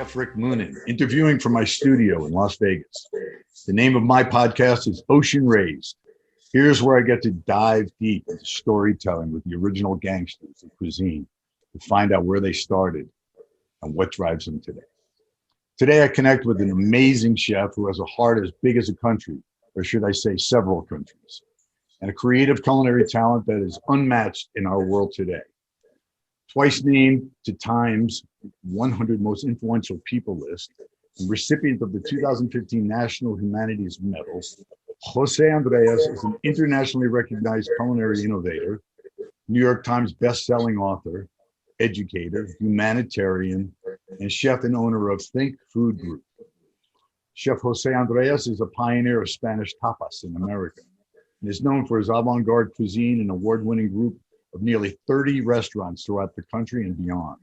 Chef Rick Moonen, interviewing from my studio in Las Vegas. The name of my podcast is Ocean Raised. Here's where I get to dive deep into storytelling with the original gangsters of cuisine to find out where they started and what drives them today. Today, I connect with an amazing chef who has a heart as big as a country, or should I say several countries, and a creative culinary talent that is unmatched in our world today. Twice named to Time's 100 Most Influential People list, and recipient of the 2015 National Humanities Medal, José Andres is an internationally recognized culinary innovator, New York Times best-selling author, educator, humanitarian, and chef and owner of Think Food Group. Chef José Andres is a pioneer of Spanish tapas in America and is known for his avant-garde cuisine and award-winning group of nearly 30 restaurants throughout the country and beyond,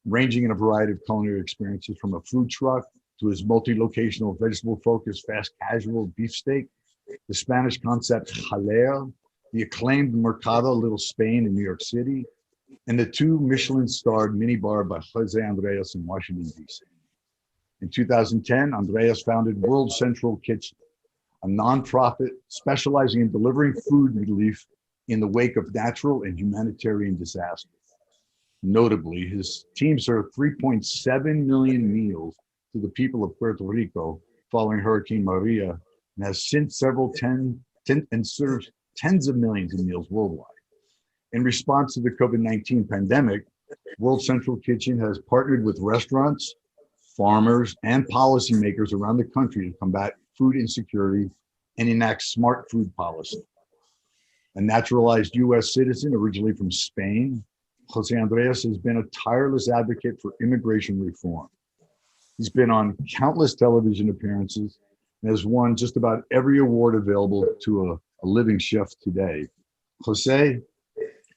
ranging in a variety of culinary experiences from a food truck to his multi-locational vegetable-focused fast casual beefsteak, the Spanish concept Kahala, the acclaimed Mercado Little Spain in New York City, and the 2 Michelin-starred mini bar by José Andres in Washington, D.C. In 2010, Andres founded World Central Kitchen, a nonprofit specializing in delivering food relief in the wake of natural and humanitarian disasters. Notably, his team served 3.7 million meals to the people of Puerto Rico following Hurricane Maria, and has since served tens of millions of meals worldwide. In response to the COVID-19 pandemic, World Central Kitchen has partnered with restaurants, farmers, and policymakers around the country to combat food insecurity and enact smart food policy. A naturalized U.S. citizen originally from Spain, José Andres has been a tireless advocate for immigration reform. He's been on countless television appearances and has won just about every award available to a living chef today. José,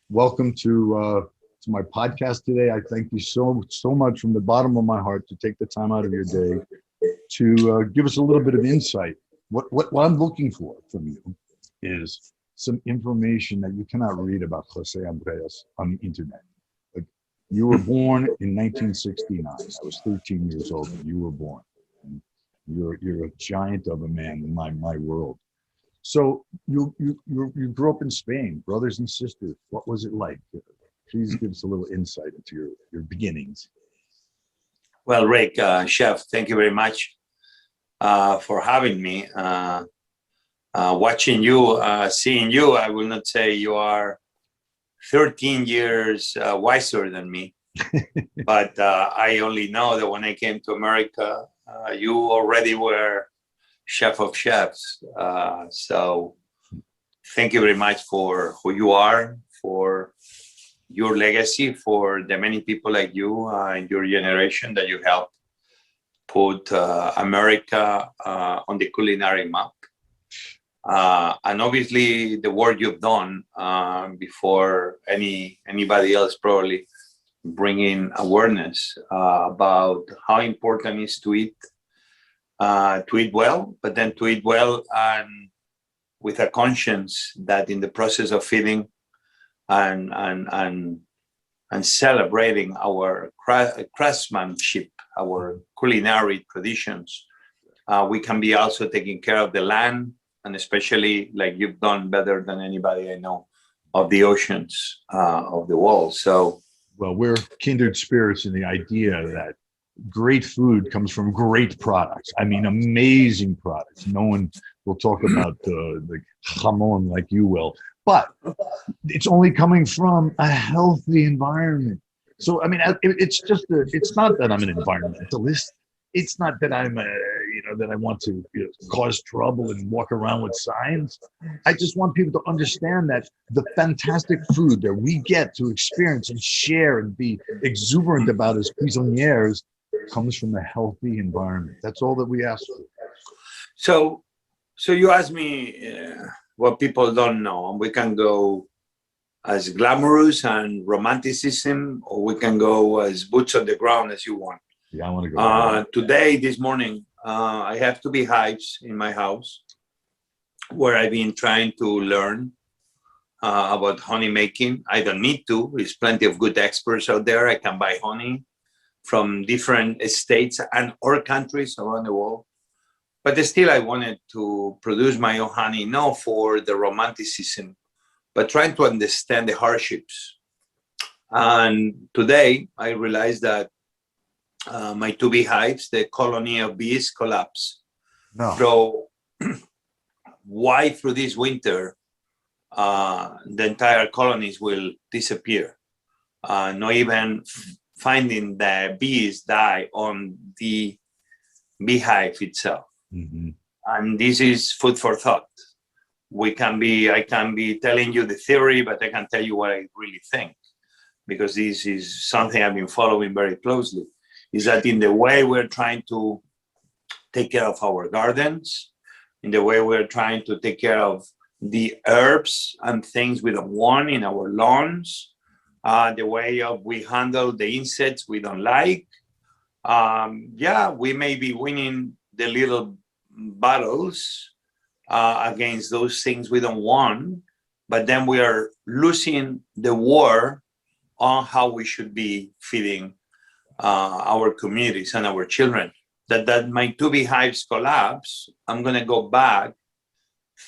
welcome to my podcast today. I thank you so much from the bottom of my heart to take the time out of your day to give us a little bit of insight. What I'm looking for from you is some information that you cannot read about José Andres on the internet. Like, you were born in 1969. I was 13 years old when you were born. And you're a giant of a man in my world. So you grew up in Spain, brothers and sisters. What was it like? Please give us a little insight into your beginnings. Well, Rick, Chef, thank you very much for having me. Watching you, seeing you, I will not say you are 13 years wiser than me, but I only know that when I came to America, you already were chef of chefs. So thank you very much for who you are, for your legacy, for the many people like you in your generation that you helped put America on the culinary map. And obviously the work you've done before anybody else, probably bringing awareness about how important it is to eat well, but then to eat well and with a conscience that in the process of feeding and celebrating our craftsmanship, our culinary traditions, we can be also taking care of the land, and especially, like you've done better than anybody I know, of the oceans of the world. So, well, we're kindred spirits in the idea that great food comes from great products. I mean, amazing products. No one will talk about the jamon like you will, but it's only coming from a healthy environment. So, I mean, it's not that I'm an environmentalist. It's not that I'm that I want to cause trouble and walk around with signs. I just want people to understand that the fantastic food that we get to experience and share and be exuberant about as cuisiniers comes from a healthy environment. That's all that we ask for. So you asked me what people don't know, and we can go as glamorous and romanticism, or we can go as boots on the ground as you want. Yeah, I want to go. Today, this morning, I have 2 beehives in my house where I've been trying to learn about honey making. I don't need to. There's plenty of good experts out there. I can buy honey. from different states and or countries around the world. But still, I wanted to produce my own honey, not for the romanticism, but trying to understand the hardships. And today, I realized that my two beehives, the colony of bees, collapsed. No. So why through this winter, the entire colonies will disappear? Not even finding the bees die on the beehive itself. Mm-hmm. And this is food for thought. I can be telling you the theory, but I can tell you what I really think, because this is something I've been following very closely, is that in the way we're trying to take care of our gardens, in the way we're trying to take care of the herbs and things we don't want in our lawns, the way we handle the insects we don't like. We may be winning the little battles against those things we don't want, but then we are losing the war on how we should be feeding our communities and our children. That my two beehives collapse, I'm going to go back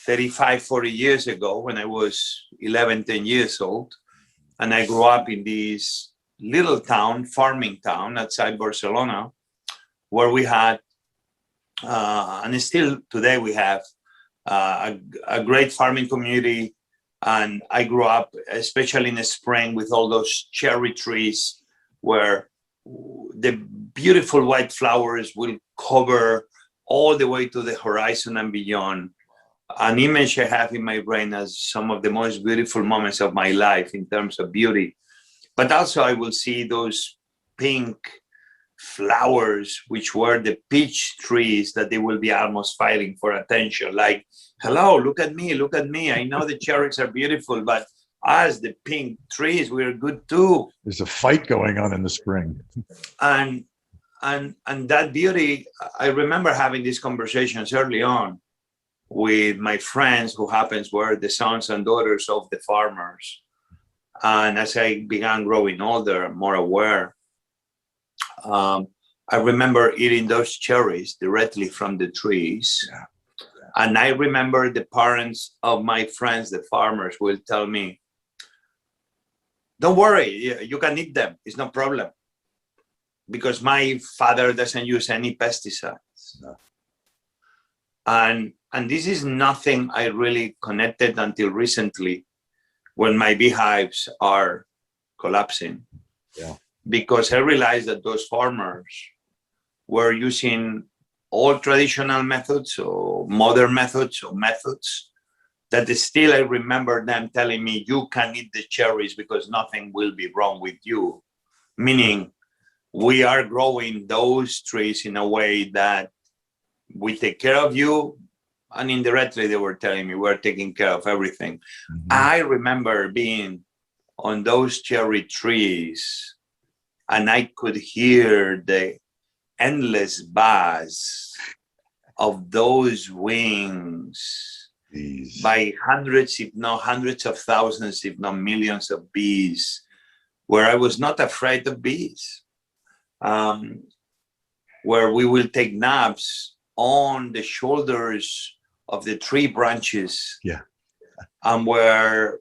35, 40 years ago when I was 11, 10 years old. And I grew up in this little town, farming town outside Barcelona, where we had, and still today we have a great farming community. And I grew up, especially in the spring, with all those cherry trees where the beautiful white flowers will cover all the way to the horizon and beyond. An image I have in my brain as some of the most beautiful moments of my life in terms of beauty. But also I will see those pink flowers, which were the peach trees that they will be almost fighting for attention. Like, hello, look at me, look at me. I know the cherries are beautiful, but us, the pink trees, we're good too. There's a fight going on in the spring. And that beauty, I remember having these conversations early on with my friends who happens were the sons and daughters of the farmers. And as I began growing older and more aware, I remember eating those cherries directly from the trees. Yeah. And I remember the parents of my friends, the farmers, will tell me, don't worry, you can eat them, it's no problem. Because my father doesn't use any pesticides. No. And this is nothing I really connected until recently when my beehives are collapsing. Yeah. Because I realized that those farmers were using all traditional methods or modern methods or methods that still I remember them telling me, you can eat the cherries because nothing will be wrong with you. Meaning we are growing those trees in a way that we take care of you. And indirectly, they were telling me we're taking care of everything. Mm-hmm. I remember being on those cherry trees and I could hear the endless buzz of those wings by hundreds, if not hundreds of thousands, if not millions of bees, where I was not afraid of bees, where we will take naps on the shoulders of the tree branches. Yeah. And where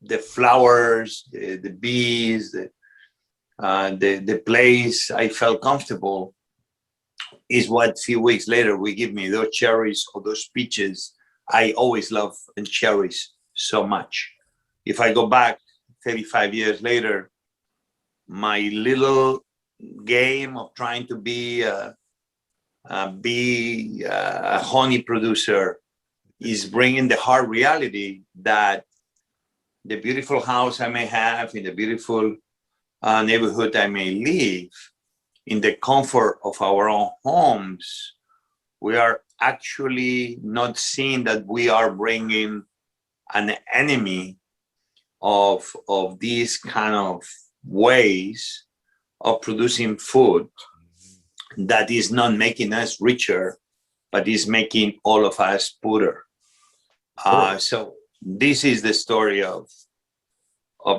the flowers, the bees, the place I felt comfortable is what a few weeks later will give me those cherries or those peaches. I always love cherries so much. If I go back 35 years later, my little game of trying to be a honey producer is bringing the hard reality that the beautiful house I may have in the beautiful neighborhood I may live, in the comfort of our own homes, we are actually not seeing that we are bringing an enemy of these kind of ways of producing food that is not making us richer, but is making all of us poorer. So this is the story of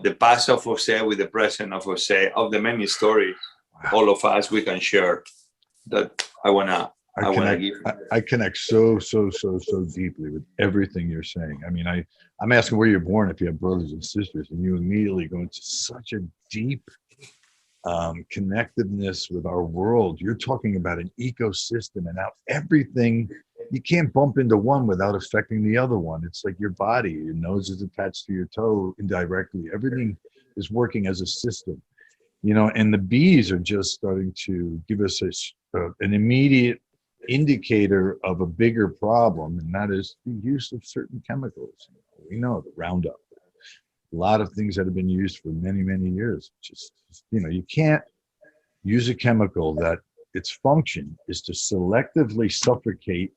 the past of José with the present of José, of the many stories all of us, we can share that I want to give. I connect so deeply with everything you're saying. I mean, I'm asking where you're born, if you have brothers and sisters, and you immediately go into such a deep connectiveness with our world. You're talking about an ecosystem and how everything, you can't bump into one without affecting the other one. It's like your body, your nose is attached to your toe indirectly. Everything is working as a system, you know, and the bees are just starting to give us an immediate indicator of a bigger problem, and that is the use of certain chemicals. We know the Roundup, a lot of things that have been used for many years. Just, you know, you can't use a chemical that its function is to selectively suffocate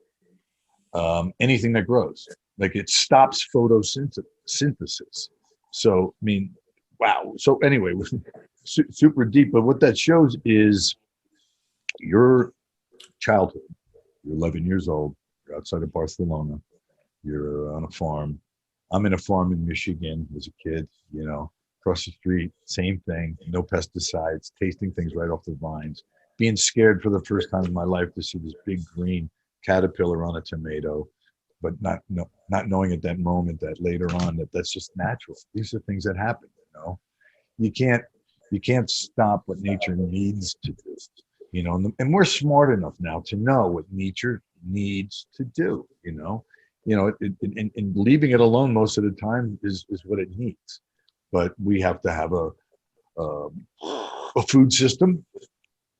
anything that grows. Like it stops photosynthesis. So, I mean, wow. So anyway, super deep, but what that shows is your childhood. You're 11 years old, you're outside of Barcelona, you're on a farm. I'm in a farm in Michigan as a kid, you know, across the street, same thing, no pesticides, tasting things right off the vines, being scared for the first time in my life to see this big green caterpillar on a tomato, but not knowing at that moment that later on that's just natural. These are things that happen, you know. You can't stop what nature needs to do, you know, and we're smart enough now to know what nature needs to do, you know. And leaving it alone most of the time is what it needs. But we have to have a food system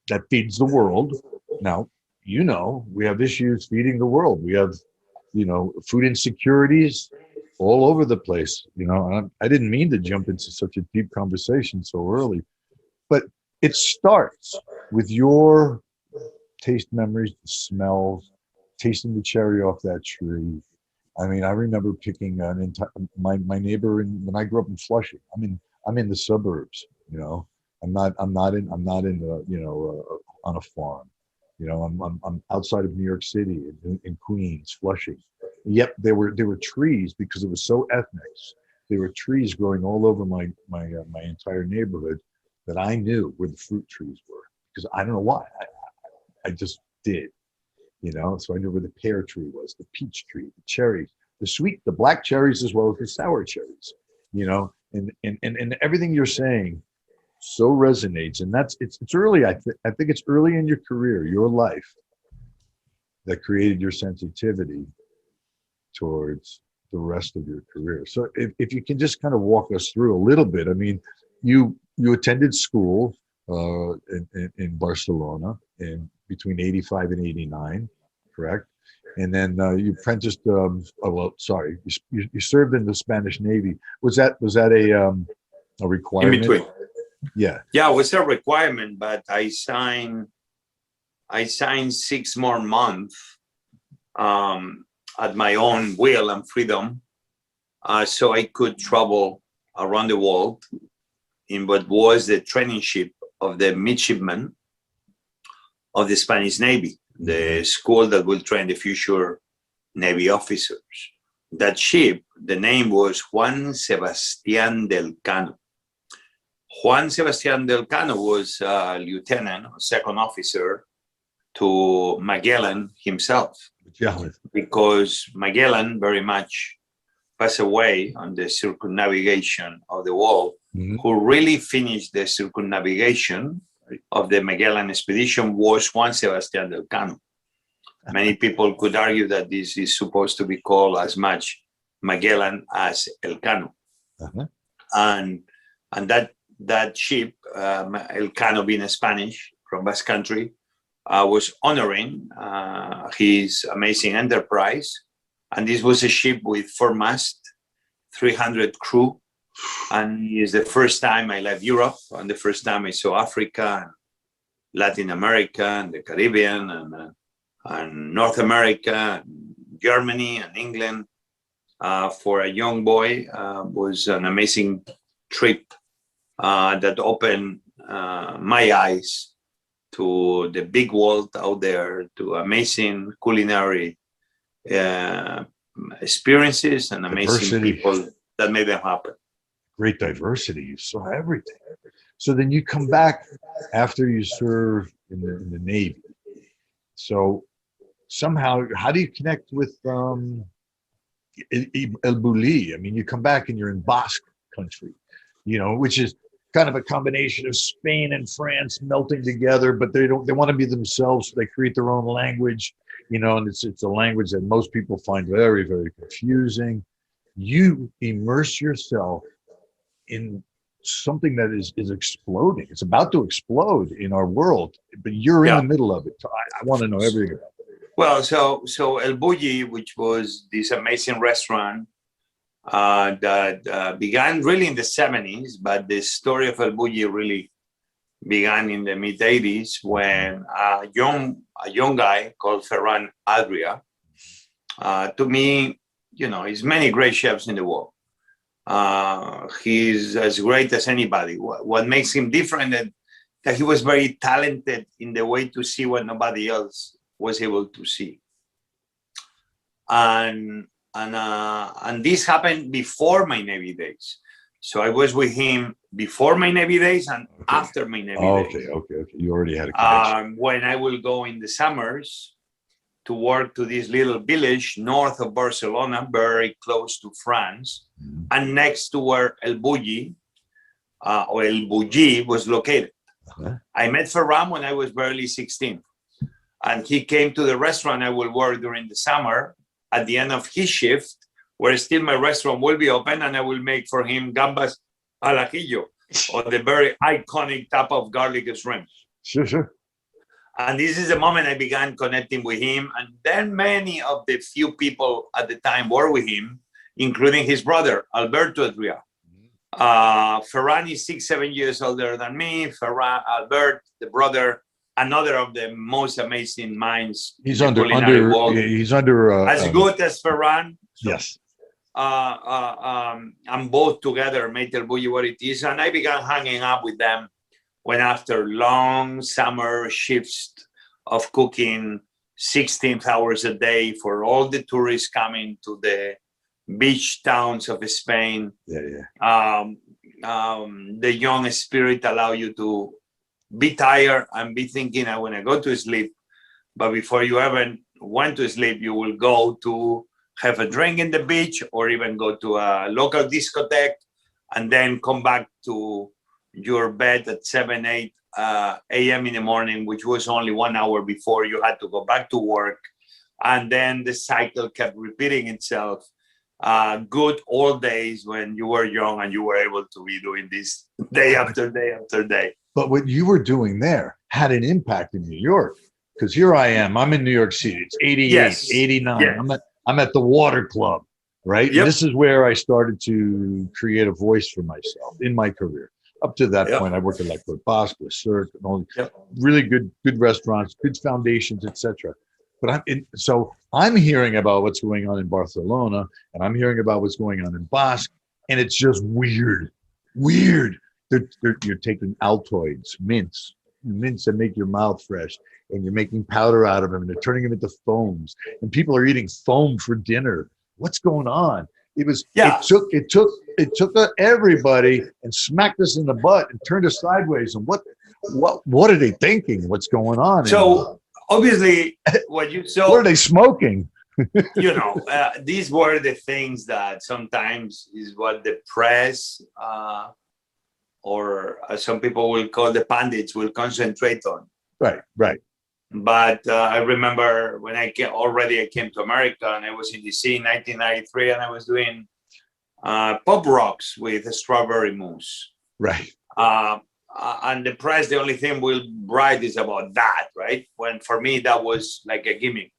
that feeds the world. Now, you know, we have issues feeding the world. We have, you know, food insecurities all over the place. You know, I didn't mean to jump into such a deep conversation so early, but it starts with your taste memories, the smells, tasting the cherry off that tree. I mean, I remember picking my neighbor when I grew up in Flushing. I'm in the suburbs, you know. I'm not in the, you know, on a farm. You know, I'm outside of New York City in Queens, Flushing. Yep, there were trees because it was so ethnic. There were trees growing all over my entire neighborhood that I knew where the fruit trees were, because I don't know why. I just did. You know, so I knew where the pear tree was, the peach tree, the cherries, the black cherries as well as the sour cherries, you know, and everything you're saying so resonates. And it's early. I think it's early in your career, your life, that created your sensitivity towards the rest of your career. So if you can just kind of walk us through a little bit. I mean, you attended school in Barcelona in between 85 and 89, correct? And then you apprenticed. You served in the Spanish Navy. Was that a requirement? In between. Yeah. Yeah, it was a requirement, but I signed 6 more months at my own will and freedom, so I could travel around the world in what was the training ship of the midshipmen of the Spanish Navy, the school that will train the future Navy officers. That ship, the name was Juan Sebastián del Cano. Juan Sebastián del Cano was a lieutenant, or second officer to Magellan himself. Yeah. Because Magellan very much passed away on the circumnavigation of the world. Who really finished the circumnavigation of the Magellan expedition was Juan Sebastián del Cano. Many people could argue that this is supposed to be called as much Magellan as Elcano. And that ship, Elcano being Spanish from Basque Country, was honoring his amazing enterprise. And this was a ship with 4 masts, 300 crew. And it's the first time I left Europe, and the first time I saw Africa, and Latin America, and the Caribbean, and North America, and Germany, and England. For a young boy, was an amazing trip that opened my eyes to the big world out there, to amazing culinary experiences and amazing people that made them happen. Great diversity. You saw everything. So then you come back after you serve in the Navy. So somehow, how do you connect with El Bulli? I mean, you come back and you're in Basque country, which is kind of a combination of Spain and France melting together, but they want to be themselves, so they create their own language, and it's a language that most people find very, very confusing. You immerse yourself in something that is exploding. It's about to explode in our world, but you're in the middle of it. So I want to know everything about it. Well, so El Bulli, which was this amazing restaurant that began really in the 70s, but the story of El Bulli really began in the mid 80s when a young guy called Ferran Adria, to me, he's many great chefs in the world. He's as great as anybody. What makes him different is that he was very talented in the way to see what nobody else was able to see. And this happened before my Navy days. So I was with him before my Navy days and after my Navy days. Okay. You already had a connection. When I will go in the summers to work to this little village north of Barcelona, very close to France, and next to where El Bulli or El Bulli was located. I met Ferran when I was barely 16. And he came to the restaurant I will work during the summer. At the end of his shift, where still my restaurant will be open, and I will make for him gambas al ajillo, or the very iconic type of garlic shrimp. Sure. And this is the moment I began connecting with him. And then many of the few people at the time were with him, including his brother, Alberto Adria. Ferran is 6-7 years older than me. Albert, the brother, another of the most amazing minds. He's under as good as Ferran. So, yes. And both together made El Bulli what it is. And I began hanging out with them when, after long summer shifts of cooking 16 hours a day for all the tourists coming to the beach towns of Spain. The young spirit allow you to be tired and be thinking, I want to go to sleep. But before you ever went to sleep, you will go to have a drink in the beach or even go to a local discotheque and then come back to your bed at 7-8 a.m. in the morning, which was only 1 hour before you had to go back to work. And then the cycle kept repeating itself. Good old days when you were young and you were able to be doing this day after day after day. But what you were doing there had an impact in New York, because here I am. I'm in New York City. It's 88, 89. Yes. I'm at the Water Club, right? Yep. This is where I started to create a voice for myself in my career. Up to that point, I worked at like Basque, with Cirque, and all really good restaurants, good foundations, etc. But I'm hearing about what's going on in Barcelona, and I'm hearing about what's going on in Basque, and it's just weird. You're taking Altoids, mints that make your mouth fresh, and you're making powder out of them, and they're turning them into foams, and people are eating foam for dinner. What's going on? It took everybody and smacked us in the butt and turned us sideways. And what are they thinking? What's going on? So obviously, what you saw. What are they smoking? These were the things that sometimes is what the press, or as some people will call the pundits, will concentrate on. Right. But I remember when I came to America, and I was in DC in 1993, and I was doing pop rocks with strawberry mousse. Right. And the press, the only thing will write is about that, right? When for me, that was like a gimmick.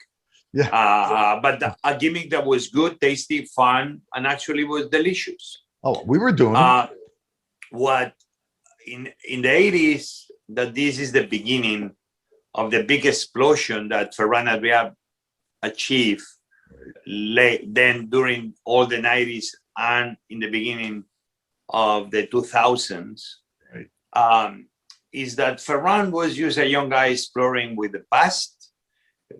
Yeah. But a gimmick that was good, tasty, fun, and actually was delicious. Oh, we were doing it. What in the 80s, that this is the beginning of the big explosion that Ferran Adrià achieved then during all the 90s and in the beginning of the 2000s, is that Ferran was just a young guy exploring with the past.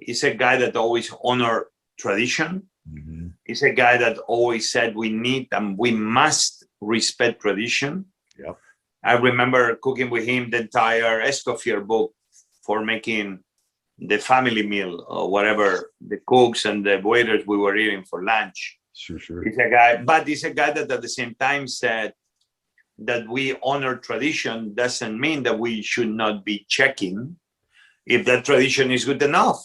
He's a guy that always honored tradition. Mm-hmm. He's a guy that always said we need and we must respect tradition. Yep. I remember cooking with him the entire Escoffier book for making the family meal or whatever, the cooks and the waiters we were eating for lunch. Sure. He's a guy, but he's a guy that at the same time said that we honor tradition doesn't mean that we should not be checking if that tradition is good enough,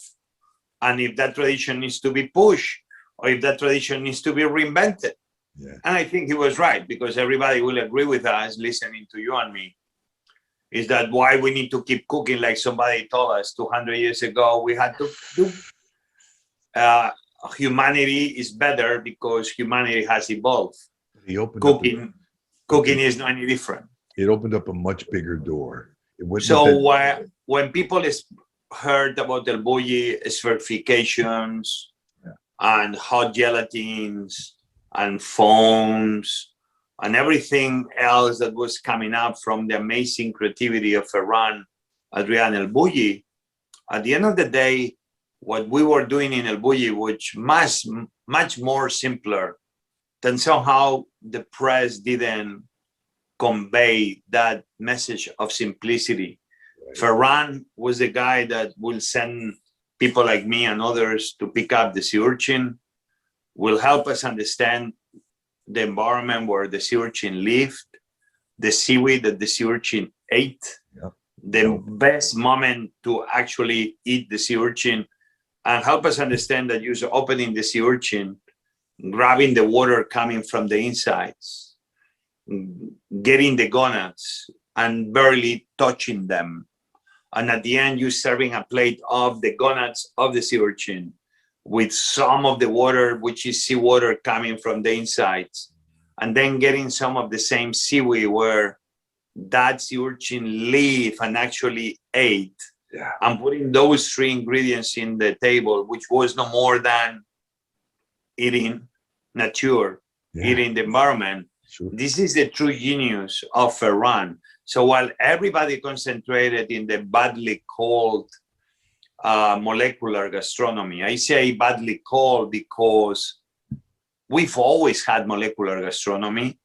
and if that tradition needs to be pushed, or if that tradition needs to be reinvented. Yeah. And I think he was right, because everybody will agree with us, listening to you and me, is that why we need to keep cooking like somebody told us 200 years ago we had to do. Humanity is better because humanity has evolved. He opened Cooking is not any different. It opened up a much bigger door. So when people heard about El Bulli espherifications and hot gelatines and foams and everything else that was coming up from the amazing creativity of Ferran, Adrian El Bulli, at the end of the day, what we were doing in El Bulli, which much more simpler than somehow the press didn't convey that message of simplicity. Right. Ferran was the guy that will send people like me and others to pick up the sea urchin, will help us understand the environment where the sea urchin lived, the seaweed that the sea urchin ate, the best moment to actually eat the sea urchin, and help us understand that you're opening the sea urchin, grabbing the water coming from the insides, getting the gonads and barely touching them. And at the end, you're serving a plate of the gonads of the sea urchin with some of the water, which is seawater coming from the insides, and then getting some of the same seaweed where that sea urchin lived and actually ate. Yeah. And putting those three ingredients in the table, which was no more than eating nature, eating the environment. Sure. This is the true genius of Ferran. So while everybody concentrated in the badly called molecular gastronomy, I say badly called because we've always had molecular gastronomy.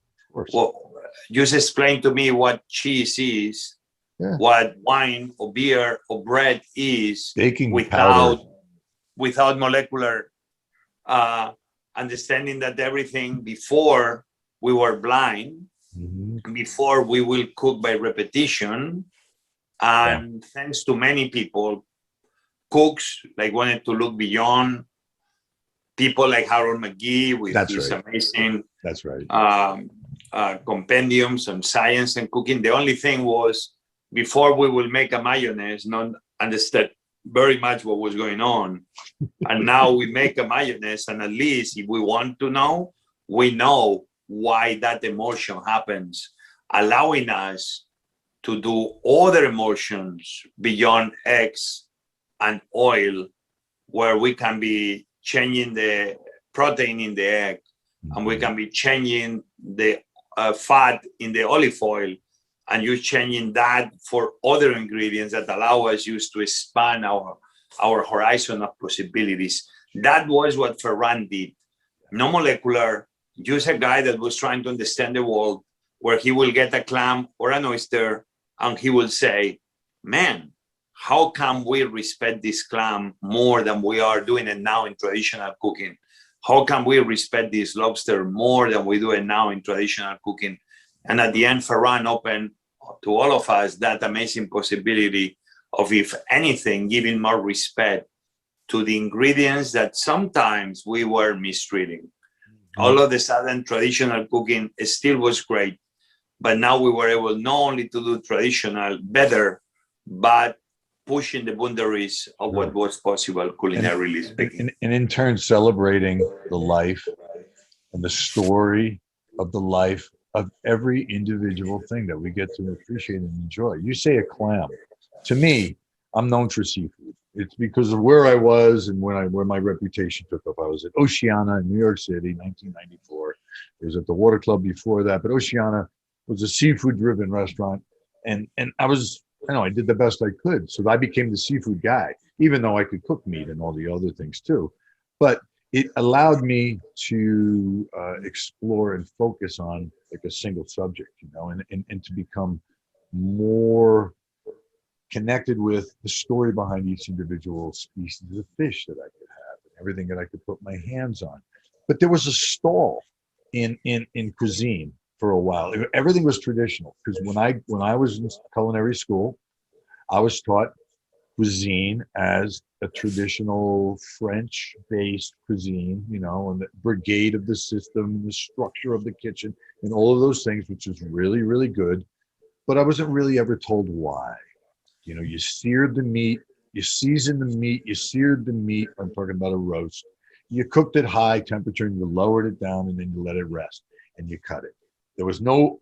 Well, just explain to me what cheese is, what wine or beer or bread is, baking without molecular understanding that everything before we were blind, before we will cook by repetition, and thanks to many people, cooks like wanted to look beyond, people like Harold McGee with his amazing compendiums on science and cooking. The only thing was, before we will make a mayonnaise, not understood very much what was going on. And now we make a mayonnaise, and at least if we want to know, we know why that emotion happens, allowing us to do other emotions beyond eggs and oil, where we can be changing the protein in the egg, and we can be changing the fat in the olive oil, and you're changing that for other ingredients that allow us to expand our horizon of possibilities. That was what Ferran did. No molecular, just a guy that was trying to understand the world, where he will get a clam or an oyster and he will say, man, how can we respect this clam more than we are doing it now in traditional cooking? How can we respect this lobster more than we do it now in traditional cooking? And at the end, Ferran opened to all of us that amazing possibility of, if anything, giving more respect to the ingredients that sometimes we were mistreating. All of a sudden, traditional cooking still was great, but now we were able not only to do traditional better, but pushing the boundaries of what was possible culinarily speaking. And in turn, celebrating the life and the story of the life of every individual thing that we get to appreciate and enjoy. You say a clam. To me, I'm known for seafood. It's because of where I was and where my reputation took up. I was at Oceana in New York City, 1994. I was at the Water Club before that, but Oceana was a seafood-driven restaurant, and I did the best I could. So I became the seafood guy, even though I could cook meat and all the other things too. But it allowed me to explore and focus on like a single subject, and to become more connected with the story behind each individual species of fish that I could have and everything that I could put my hands on. But there was a stall in cuisine for a while. Everything was traditional because when I was in culinary school, I was taught cuisine as a traditional French-based cuisine, and the brigade of the system, and the structure of the kitchen, and all of those things, which is really, really good. But I wasn't really ever told why. You seared the meat, you seasoned the meat, you seared the meat. I'm talking about a roast. You cooked it high temperature and you lowered it down and then you let it rest and you cut it. There was no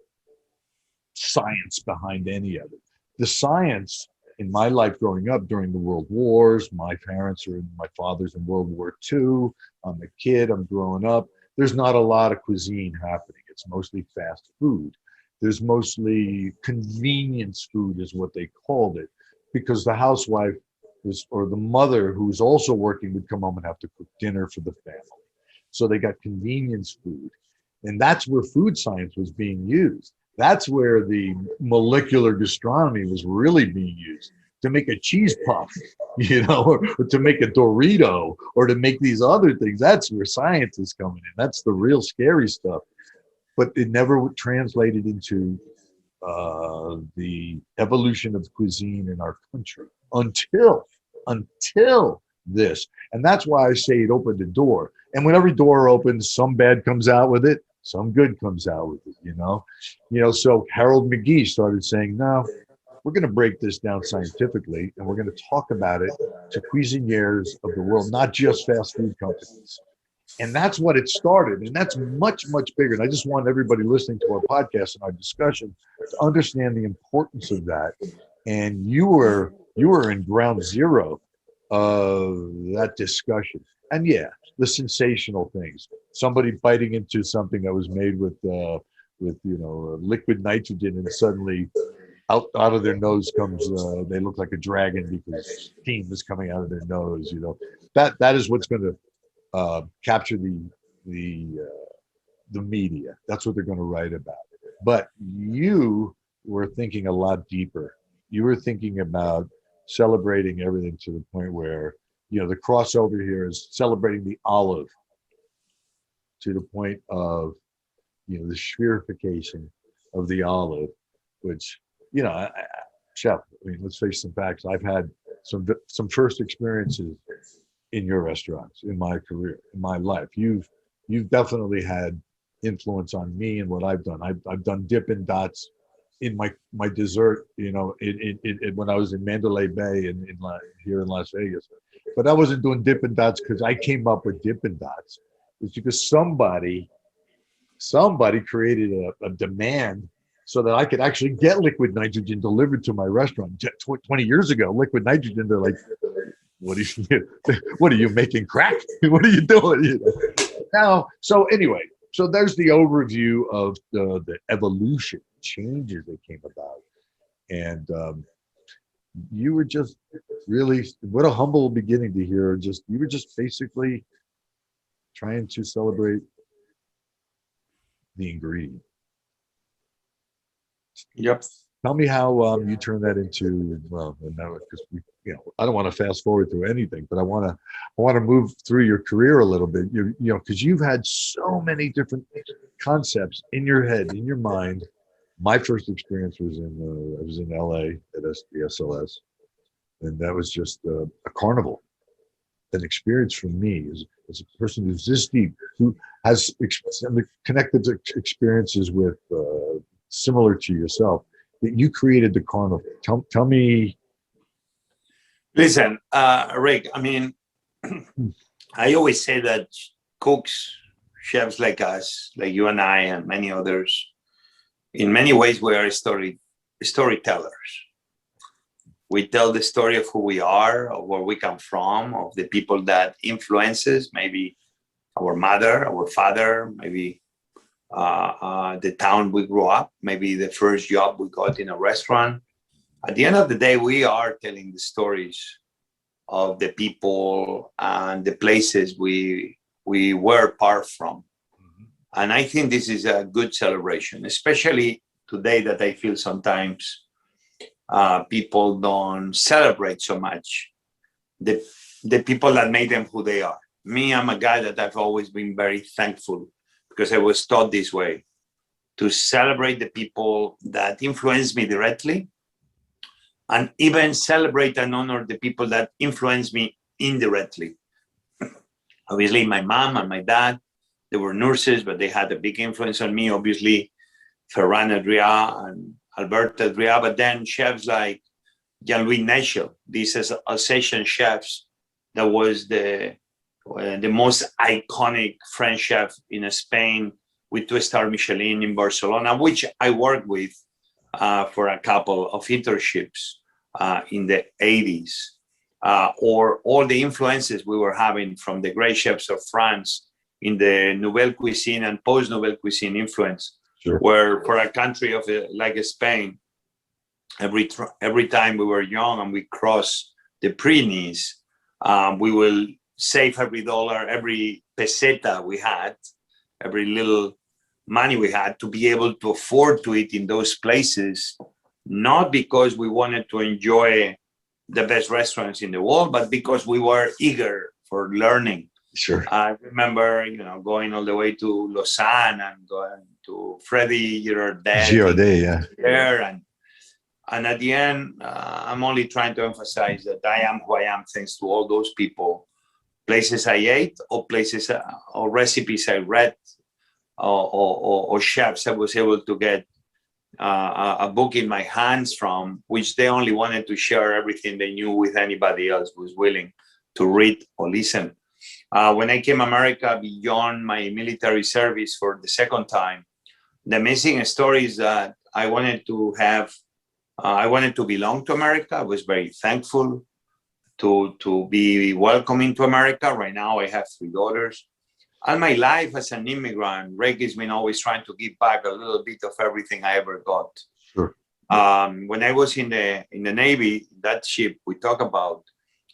science behind any of it. The science in my life growing up during the World Wars, my father's in World War II. I'm a kid, I'm growing up. There's not a lot of cuisine happening. It's mostly fast food. There's mostly convenience food is what they called it, because the housewife or the mother who's also working would come home and have to cook dinner for the family. So they got convenience food. And that's where food science was being used. That's where the molecular gastronomy was really being used to make a cheese puff, or to make a Dorito or to make these other things. That's where science is coming in. That's the real scary stuff. But it never translated into the evolution of cuisine in our country until this. And that's why I say it opened a door. And when every door opens, some bad comes out with it, some good comes out with it, so Harold McGee started saying, no, we're going to break this down scientifically, and we're going to talk about it to cuisiniers of the world, not just fast food companies. And that's what it started. And that's much, much bigger. And I just want everybody listening to our podcast and our discussion to understand the importance of that. And you were in ground zero of that discussion. And yeah, the sensational things. Somebody biting into something that was made with liquid nitrogen, and suddenly out of their nose comes they look like a dragon because steam is coming out of their nose. That is what's going to capture the media. That's what they're going to write about. But you were thinking a lot deeper. You were thinking about celebrating everything to the point where, the crossover here is celebrating the olive to the point of, the spherification of the olive, which, chef, let's face some facts. I've had some first experiences in your restaurants, in my career, in my life. You've definitely had influence on me and what I've done. I've done Dippin' Dots in my dessert, when I was in Mandalay Bay and here in Las Vegas. But I wasn't doing Dippin' Dots because I came up with Dippin' Dots. It's because somebody created a demand so that I could actually get liquid nitrogen delivered to my restaurant. 20 years ago, liquid nitrogen, they're like, what are you making crack? What are you doing? Now, so anyway, so there's the overview of the evolution, changes that came about. And you were just really, what a humble beginning to hear. You were just basically trying to celebrate the ingredient. Yep. Tell me how you turn that into, well, because I don't want to fast forward through anything, but I want to move through your career a little bit. Because you've had so many different concepts in your head, in your mind. My first experience was I was in LA at the SLS, and that was just a carnival. An experience for me as a person who's this deep, who has connected experiences with similar to yourself, that you created the carnival. Tell me. Listen, Rick, I always say that cooks, chefs like us, like you and I and many others, in many ways, we are storytellers. We tell the story of who we are, of where we come from, of the people that influences, maybe our mother, our father, maybe the town we grew up, maybe the first job we got in a restaurant. At the end of the day, we are telling the stories of the people and the places we were part from. And I think this is a good celebration, especially today that I feel sometimes people don't celebrate so much the people that made them who they are. Me, I'm a guy that I've always been very thankful because I was taught this way to celebrate the people that influence me directly and even celebrate and honor the people that influence me indirectly. Obviously, my mom and my dad, they were nurses, but they had a big influence on me. Obviously, Ferran Adrià and Alberto Adrià, but then chefs like Jean-Louis Nechel, these Alsatian chefs, that was the most iconic French chef in Spain with 2-star Michelin in Barcelona, which I worked with for a couple of internships in the 80s, or all the influences we were having from the great chefs of France in the Nouvelle Cuisine and post-Nouvelle Cuisine influence, Sure. where for a country of like Spain, every time we were young and we crossed the Pyrenees, we will save every dollar, every peseta we had, every little money we had to be able to afford to eat in those places, not because we wanted to enjoy the best restaurants in the world, but because we were eager for learning. Sure. I remember, going all the way to Lausanne and going to Freddy Girardet, yeah. there, and at the end, I'm only trying to emphasize that I am who I am thanks to all those people, places I ate, or places or recipes I read, or chefs I was able to get a book in my hands from, which they only wanted to share everything they knew with anybody else who was willing to read or listen. When I came to America beyond my military service for the second time, the amazing story is that I wanted to belong to America. I was very thankful to be welcome into America. Right now I have 3 daughters. And my life as an immigrant, Rick, has been always trying to give back a little bit of everything I ever got. Sure. When I was in the Navy, that ship we talk about,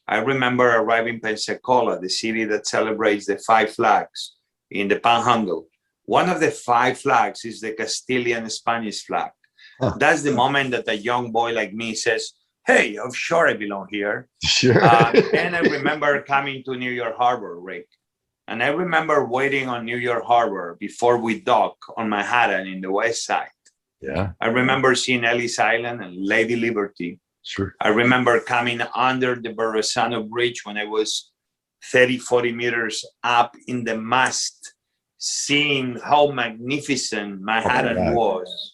I remember arriving in Pensacola, the city that celebrates the 5 flags in the Panhandle. One of the 5 flags is the Castilian Spanish flag. Huh. That's the moment that a young boy like me says, hey, I'm sure I belong here. Sure. And I remember coming to New York Harbor, Rick. And I remember waiting on New York Harbor before we dock on Manhattan in the West Side. Yeah. I remember seeing Ellis Island and Lady Liberty. Sure. I remember coming under the Verrazano Bridge when I was 30, 40 meters up in the mast, seeing how magnificent Manhattan was.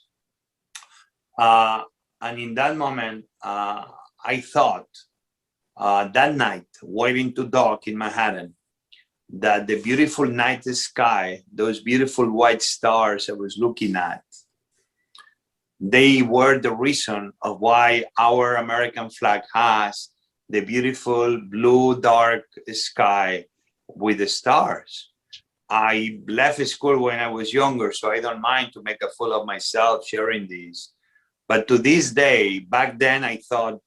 And in that moment, I thought that night, waiting to dock in Manhattan, that the beautiful night sky, those beautiful white stars I was looking at, they were the reason of why our American flag has the beautiful blue, dark sky with the stars. I left school when I was younger, so I don't mind to make a fool of myself sharing these. But to this day, back then, I thought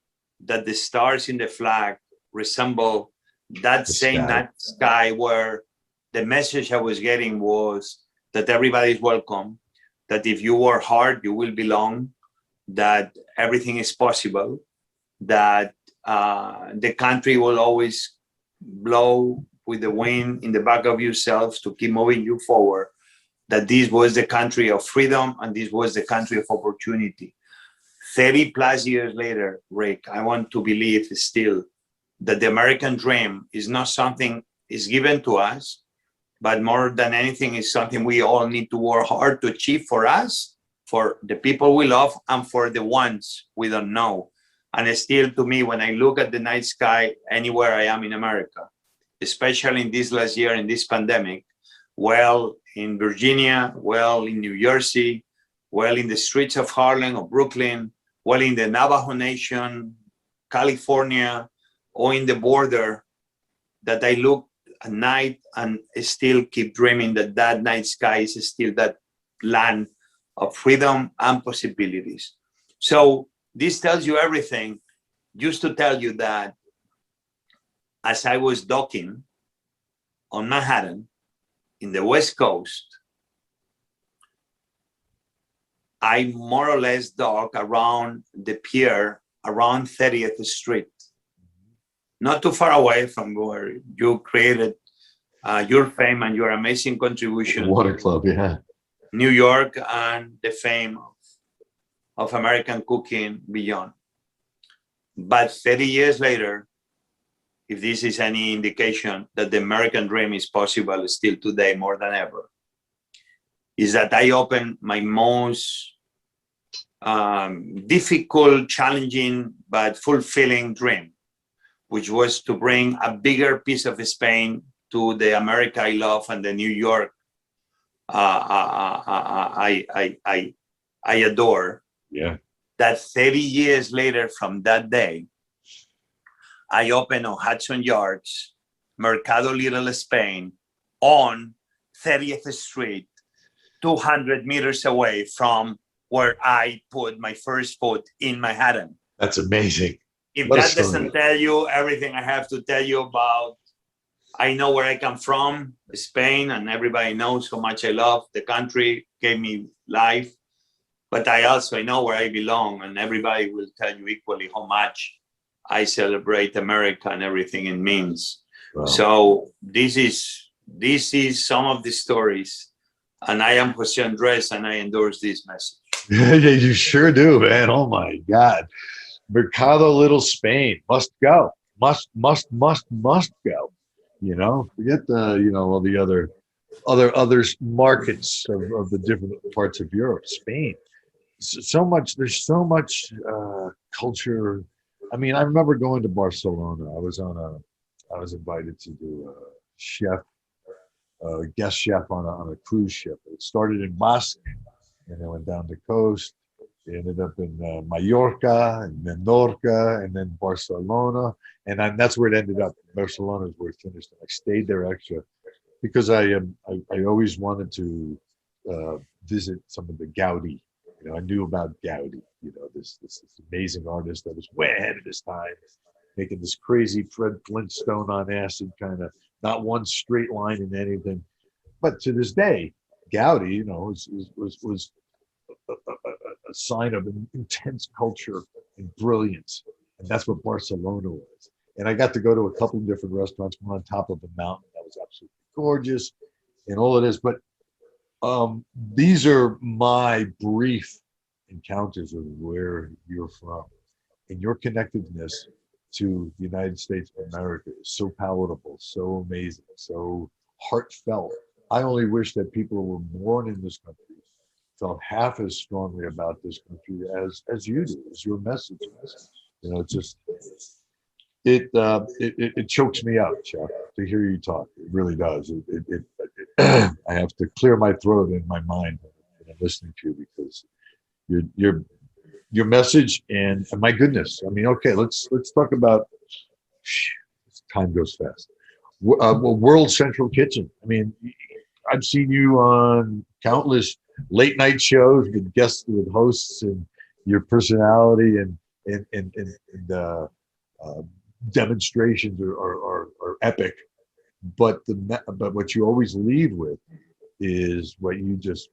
that the stars in the flag resemble that same night sky, where the message I was getting was that everybody is welcome, that if you work hard, you will belong, that everything is possible, that the country will always blow with the wind in the back of yourselves to keep moving you forward, that this was the country of freedom and this was the country of opportunity. 30 plus years later, Rick, I want to believe still that the American dream is not something is given to us, but more than anything is something we all need to work hard to achieve for us, for the people we love, and for the ones we don't know. And still, to me, when I look at the night sky anywhere I am in America, especially in this last year, in this pandemic, well, in Virginia, well, in New Jersey, well, in the streets of Harlem or Brooklyn, well, in the Navajo Nation, California, or in the border, that I look at night and still keep dreaming that that night sky is still that land of freedom and possibilities. So this tells you everything, just to tell you that as I was docking on Manhattan in the West Coast, I more or less dug around the pier around 30th Street, not too far away from where you created your fame and your amazing contribution. Water Club, yeah. New York and the fame of American cooking beyond. But 30 years later, if this is any indication that the American dream is possible still today more than ever, is that I opened my most difficult, challenging, but fulfilling dream, which was to bring a bigger piece of Spain to the America I love and the New York I adore. Yeah. That 30 years later from that day, I opened on Hudson Yards, Mercado Little Spain, on 30th Street, 200 meters away from where I put my first foot in Manhattan. That's amazing. If What a that story. doesn't tell you everything I have to tell you about, I know where I come from, Spain, and everybody knows how much I love the country, gave me life. But I also know where I belong, and everybody will tell you equally how much I celebrate America and everything it means. Wow. So this is some of the stories, and I am José Andres, and I endorse this message. Yeah, you sure do, man. Oh my God. Mercado Little Spain must go. Must go. You know, forget the, you know, all the other markets of the different parts of Europe. Spain. So much, there's so much culture. I mean, I remember going to Barcelona. I was invited to do a guest chef on a cruise ship. It started in Basque, and then went down the coast. It ended up in Mallorca and Menorca, and then Barcelona, and that's where it ended up. Barcelona is where it finished. And I stayed there extra because I always wanted to visit some of the Gaudi. You know, I knew about Gaudi. You know, this amazing artist that was way ahead of his time, making this crazy Fred Flintstone on acid kind of, not one straight line in anything. But to this day, Gaudi, you know, was a sign of an intense culture and brilliance, and that's what Barcelona was. And I got to go to a couple of different restaurants, one on top of a mountain that was absolutely gorgeous, and all it is. But these are my brief encounters of where you're from, and your connectedness to the United States of America is so palatable, so amazing, so heartfelt. I only wish that people who were born in this country felt half as strongly about this country as you do, as your message is. You know, it's just it chokes me up, Chuck, to hear you talk. It really does. I have to clear my throat in my mind when I'm listening to you, because your message and my goodness. I mean, okay, let's talk about. Time goes fast. World Central Kitchen. I mean, I've seen you on countless late night shows with guests, with hosts, and your personality and demonstrations are epic. But what you always lead with is what you just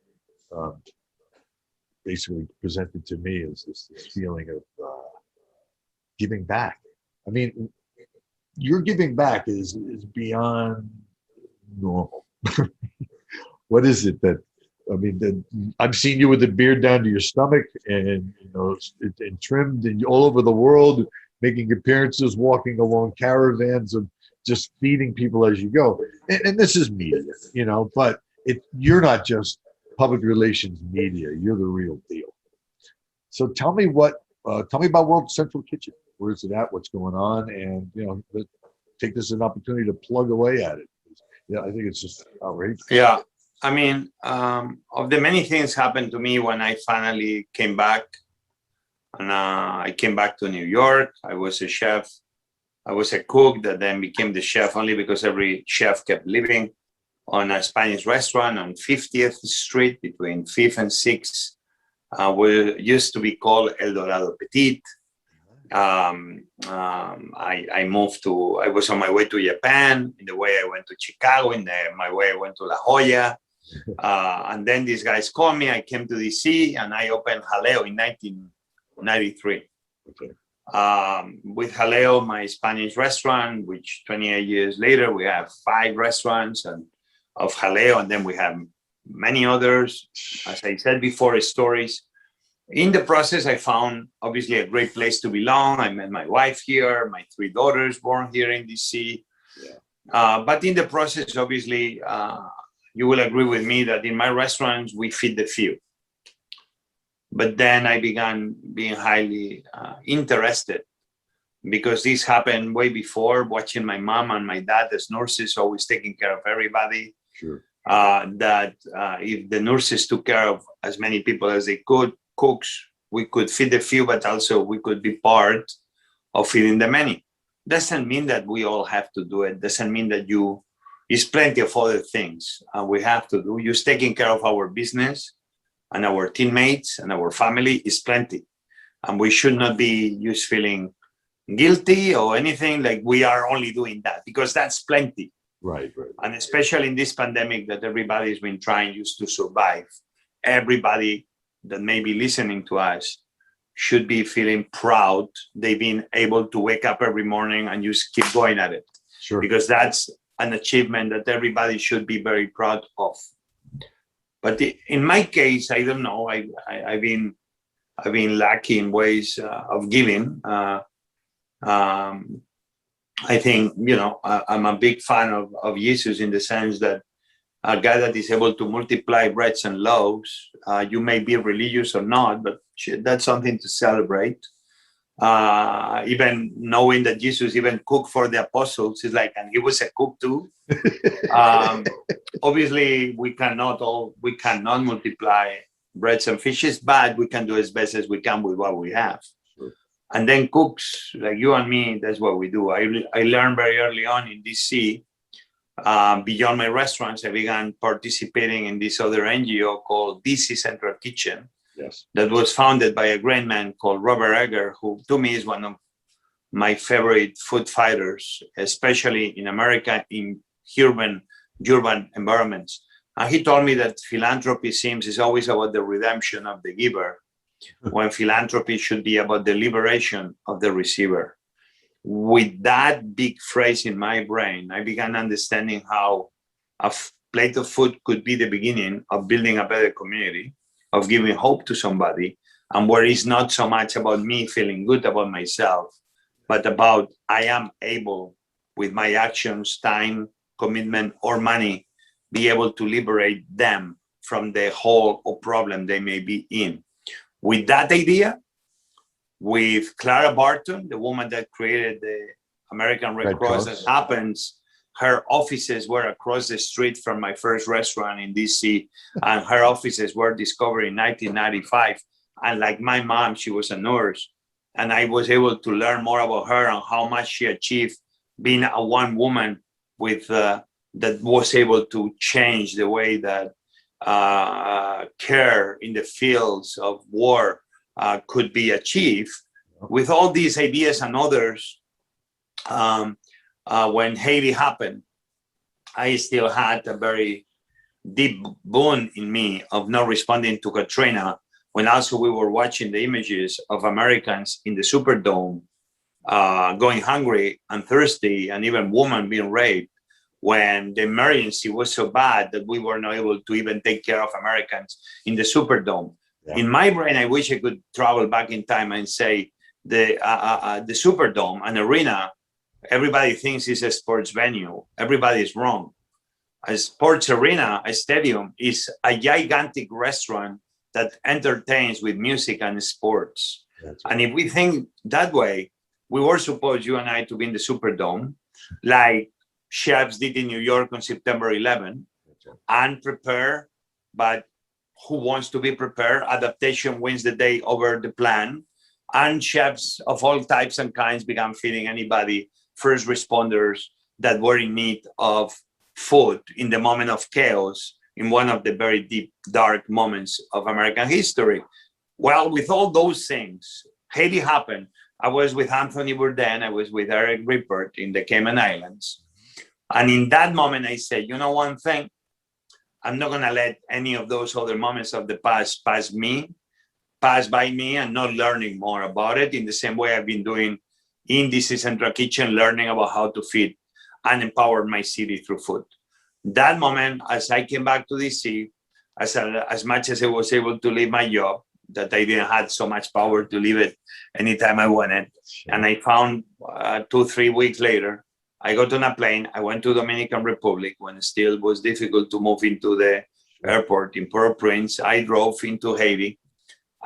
basically presented to me, is this feeling of giving back. I mean, your giving back is beyond normal. What is it that, I mean, I've seen you with the beard down to your stomach, and you know, and trimmed, and all over the world, making appearances, walking along caravans of just feeding people as you go. And this is media, you know, but you're not just public relations media. You're the real deal. So tell me about World Central Kitchen. Where is it at? What's going on? And you know, take this as an opportunity to plug away at it. Yeah, I think it's just outrageous. Yeah. I mean, of the many things happened to me when I finally came back, and I came back to New York. I was a chef. I was a cook that then became the chef only because every chef kept living on a Spanish restaurant on 50th Street between 5th and 6th. We used to be called El Dorado Petit. I was on my way to Japan. In the way I went to Chicago. My way I went to La Jolla. And then these guys called me. I came to DC and I opened Jaleo in 1993. Okay. With Jaleo, my Spanish restaurant, which 28 years later, we have 5 restaurants of Jaleo, and then we have many others. As I said before, stories. In the process, I found obviously a great place to belong. I met my wife here, my 3 daughters born here in DC. Yeah. But in the process, obviously, you will agree with me that in my restaurants, we feed the few. But then I began being highly interested, because this happened way before, watching my mom and my dad as nurses, always taking care of everybody. Sure. That if the nurses took care of as many people as they could, cooks, we could feed the few, but also we could be part of feeding the many. Doesn't mean that we all have to do it. Doesn't mean that there's plenty of other things we have to do. Just taking care of our business and our teammates and our family is plenty. And we should not be just feeling guilty or anything like we are only doing that, because that's plenty. Right. And especially in this pandemic that everybody's been trying just to survive, everybody that may be listening to us should be feeling proud they've been able to wake up every morning and just keep going at it. Sure. Because that's an achievement that everybody should be very proud of. But in my case, I don't know. I've been lucky in ways of giving. I think, I'm a big fan of Jesus, in the sense that a guy that is able to multiply breads and loaves. You may be religious or not, but that's something to celebrate. Even knowing that Jesus even cooked for the apostles is like, and he was a cook too. Obviously, we cannot multiply breads and fishes, but we can do as best as we can with what we have. Sure. And then cooks like you and me, that's what we do. I learned very early on in DC. Beyond my restaurants, I began participating in this other NGO called DC Central Kitchen. Yes. That was founded by a great man called Robert Egger, who to me is one of my favorite food fighters, especially in America, in urban environments. And he told me that philanthropy is always about the redemption of the giver, when philanthropy should be about the liberation of the receiver. With that big phrase in my brain, I began understanding how a plate of food could be the beginning of building a better community, of giving hope to somebody, and where it's not so much about me feeling good about myself, but about I am able, with my actions, time, commitment, or money, be able to liberate them from the hole or problem they may be in. With that idea, with Clara Barton, the woman that created the American Red Cross, as happens, her offices were across the street from my first restaurant in DC, and her offices were discovered in 1995. And like my mom, she was a nurse, and I was able to learn more about her and how much she achieved being a one woman with that was able to change the way that care in the fields of war could be achieved. With all these ideas and others, when Haiti happened, I still had a very deep wound in me of not responding to Katrina, when also we were watching the images of Americans in the Superdome going hungry and thirsty, and even women being raped, when the emergency was so bad that we were not able to even take care of Americans in the Superdome. Yeah. In my brain, I wish I could travel back in time and say the Superdome, an arena, everybody thinks is a sports venue. Everybody is wrong. A sports arena, a stadium, is a gigantic restaurant that entertains with music and sports. Right. And if we think that way, we were supposed, you and I, to be in the Superdome, like chefs did in New York on September 11, and prepare, but who wants to be prepared? Adaptation wins the day over the plan. And chefs of all types and kinds began feeding anybody, first responders that were in need of food in the moment of chaos, in one of the very deep, dark moments of American history. Well, with all those things, Haiti happened. I was with Anthony Bourdain, I was with Eric Rippert in the Cayman Islands. And in that moment, I said, you know one thing? I'm not going to let any of those other moments of the past pass by me and not learning more about it in the same way I've been doing in DC Central Kitchen, learning about how to feed and empower my city through food. That moment, as I came back to DC, as much as I was able to leave my job, that I didn't have so much power to leave it anytime I wanted. And I found 2-3 weeks later, I got on a plane. I went to Dominican Republic when it still was difficult to move into the airport in Port-au-Prince. I drove into Haiti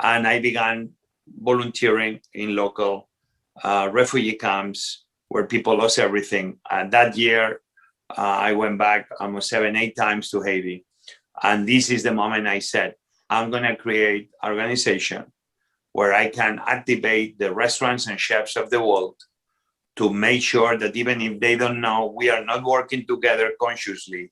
and I began volunteering in local refugee camps where people lost everything. And that year, I went back almost 7-8 times to Haiti. And this is the moment I said, I'm going to create an organization where I can activate the restaurants and chefs of the world to make sure that even if they don't know, we are not working together consciously.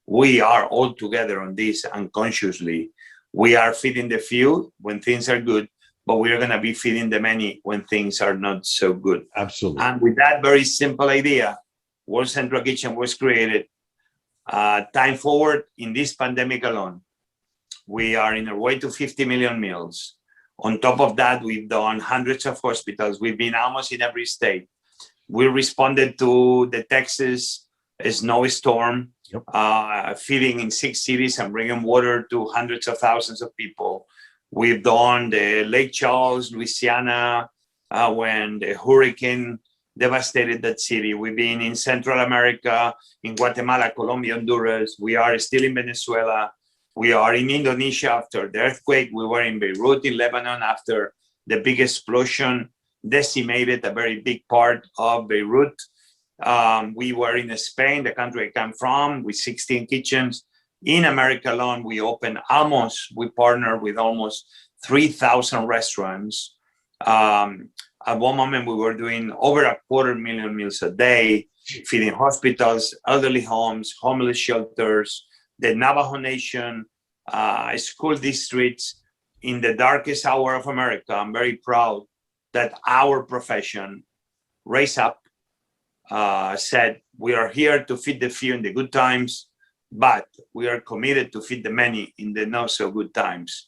We are all together on this unconsciously. We are feeding the few when things are good, but we are going to be feeding the many when things are not so good. Absolutely. And with that very simple idea, World Central Kitchen was created. Time forward, in this pandemic alone, we are in our way to 50 million meals. On top of that, we've done hundreds of hospitals. We've been almost in every state. We responded to the Texas snowstorm, feeding in 6 cities and bringing water to hundreds of thousands of people. We've done the Lake Charles, Louisiana, when the hurricane devastated that city. We've been in Central America, in Guatemala, Colombia, Honduras. We are still in Venezuela. We are in Indonesia after the earthquake. We were in Beirut, in Lebanon, after the big explosion decimated a very big part of Beirut. We were in Spain, the country I come from, with 16 kitchens. In America alone, we partnered with almost 3,000 restaurants. At one moment, we were doing over 250,000 meals a day, feeding hospitals, elderly homes, homeless shelters, the Navajo Nation, school districts in the darkest hour of America. I'm very proud that our profession raised up, said, we are here to feed the few in the good times, but we are committed to feed the many in the not so good times.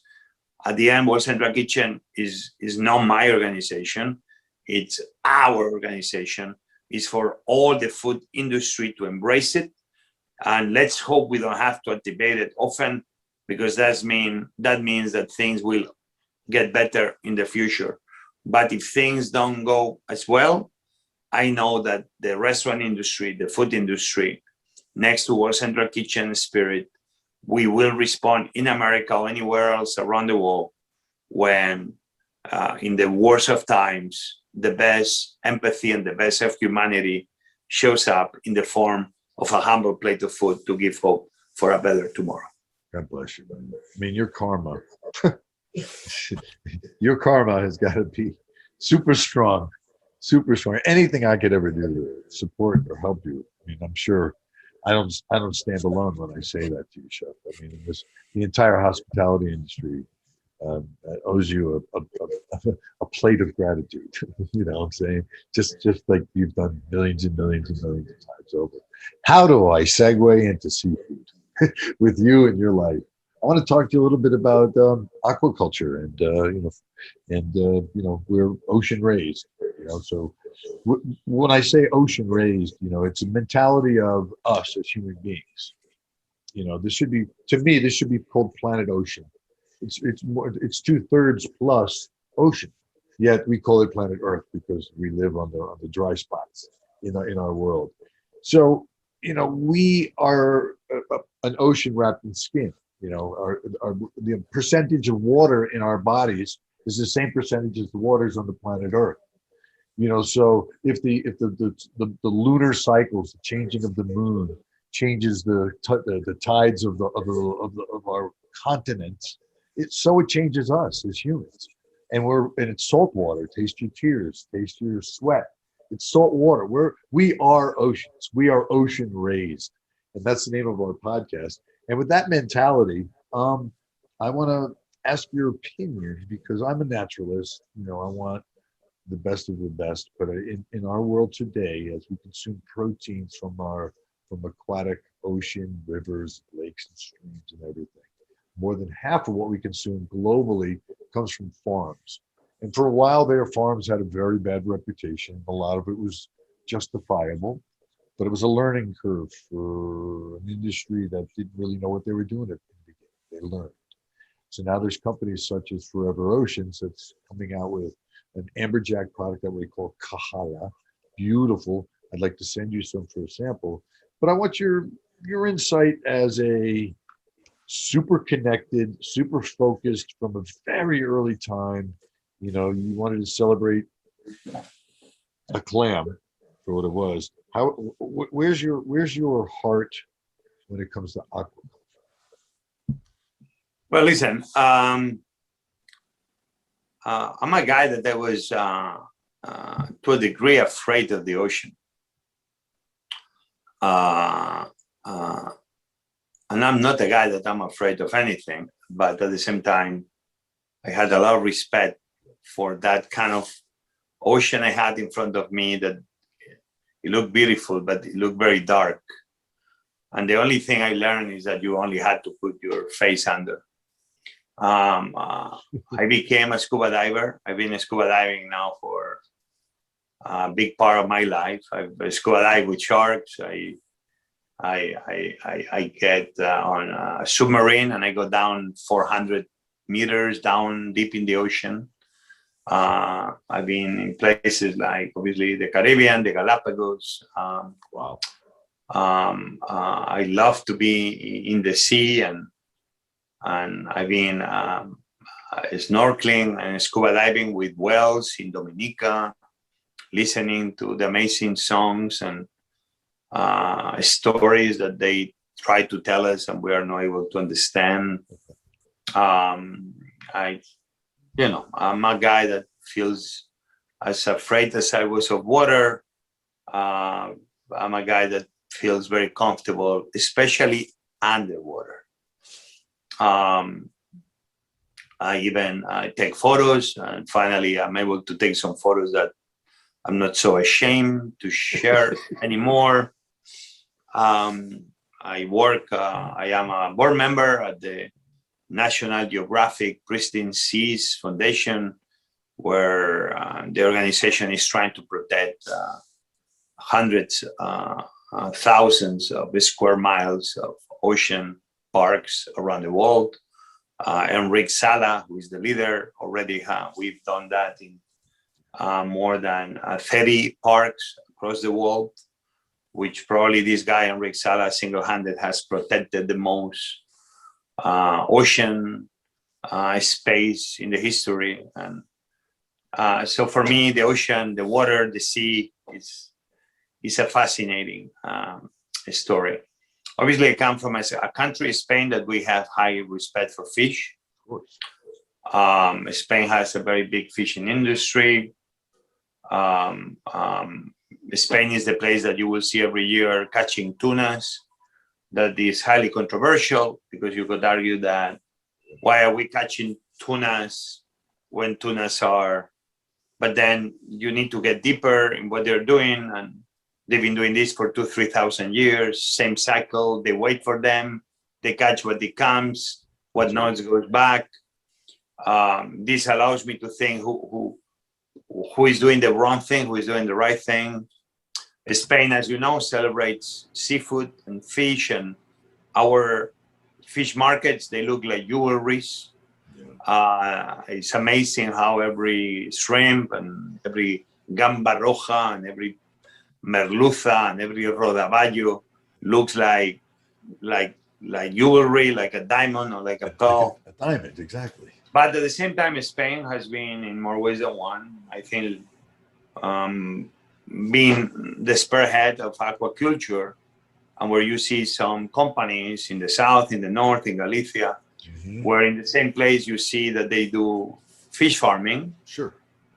At the end, World Central Kitchen is not my organization. It's our organization. It's for all the food industry to embrace it. And let's hope we don't have to activate it often, because that means that things will get better in the future. But if things don't go as well, I know that the restaurant industry, the food industry, next to World Central Kitchen spirit, we will respond in America or anywhere else around the world when, in the worst of times, the best empathy and the best of humanity shows up in the form of a humble plate of food to give hope for a better tomorrow. God bless you, man. I mean, your karma, your karma has got to be super strong, super strong. Anything I could ever do to support or help you, I mean, I'm sure I don't stand alone when I say that to you, Chef. I mean, the entire hospitality industry owes you a plate of gratitude. You know what I'm saying? Just like you've done millions and millions and millions of times over. How do I segue into seafood with you and your life? I want to talk to you a little bit about aquaculture and we're ocean raised. So when I say ocean raised, it's a mentality of us as human beings. This should be called planet ocean. It's 2/3 plus ocean, yet we call it planet Earth because we live on the dry spots in our world. So we are an ocean wrapped in skin. The percentage of water in our bodies is the same percentage as the waters on the planet Earth. So if the lunar cycles, the changing of the moon, changes the tides of our continents, it changes us as humans. And it's salt water. Taste your tears, taste your sweat. It's salt water. We are oceans. We are ocean raised, and that's the name of our podcast. And with that mentality, I want to ask your opinion, because I'm a naturalist. I want the best of the best, but in our world today, as we consume proteins from aquatic ocean, rivers, lakes, lakes and streams and everything. More than half of what we consume globally comes from farms. And for a while there, farms had a very bad reputation. A lot of it was justifiable, but it was a learning curve for an industry that didn't really know what they were doing at the beginning. They learned. So now there's companies such as Forever Oceans that's coming out with an amberjack product that we call Kahala. Beautiful. I'd like to send you some for a sample. But I want your insight as a super connected, super focused from a very early time. You know, you wanted to celebrate a clam for what it was. How? Where's your heart when it comes to aquaculture? Well, listen, I'm a guy that was to a degree afraid of the ocean. And I'm not a guy that I'm afraid of anything, but at the same time, I had a lot of respect for that kind of ocean I had in front of me that it looked beautiful, but it looked very dark. And the only thing I learned is that you only had to put your face under. I became a scuba diver. I've been scuba diving now for a big part of my life. I've scuba dived with sharks. I get on a submarine and I go down 400 meters down deep in the ocean. I've been in places like obviously the Caribbean, the Galapagos. Wow. I love to be in the sea, and I've been snorkeling and scuba diving with whales in Dominica, listening to the amazing songs and stories that they try to tell us and we are not able to understand. I'm a guy that feels as afraid as I was of water. I'm a guy that feels very comfortable, especially underwater. I take photos, and finally I'm able to take some photos that I'm not so ashamed to share anymore. I am a board member at the National Geographic Pristine Seas Foundation, where the organization is trying to protect hundreds, thousands of square miles of ocean parks around the world. Enrique Sala, who is the leader, already we've done that in more than 30 parks across the world, which probably this guy, Enrique Sala, single-handed has protected the most ocean space in the history. And so for me, the ocean, the water, the sea is a fascinating story. Obviously, I come from a country, Spain, that we have high respect for fish. Of course. Spain has a very big fishing industry. Spain is the place that you will see every year catching tunas. That is highly controversial because you could argue that why are we catching tunas when tunas are, but then you need to get deeper in what they're doing, and they've been doing this for 2,000-3,000 years, same cycle. They wait for them, they catch what it comes, what not goes back. This allows me to think who is doing the wrong thing, who is doing the right thing. Spain, as you know, celebrates seafood and fish, and our fish markets, they look like jewelries. It's amazing how every shrimp and every gamba roja and every merluza and every rodaballo looks like jewelry, like a diamond or like a pearl. A diamond, exactly. But at the same time, Spain has been, in more ways than one, I think, being the spearhead of aquaculture, and where you see some companies in the south, in the north, in Galicia, where in the same place you see that they do fish farming. Sure.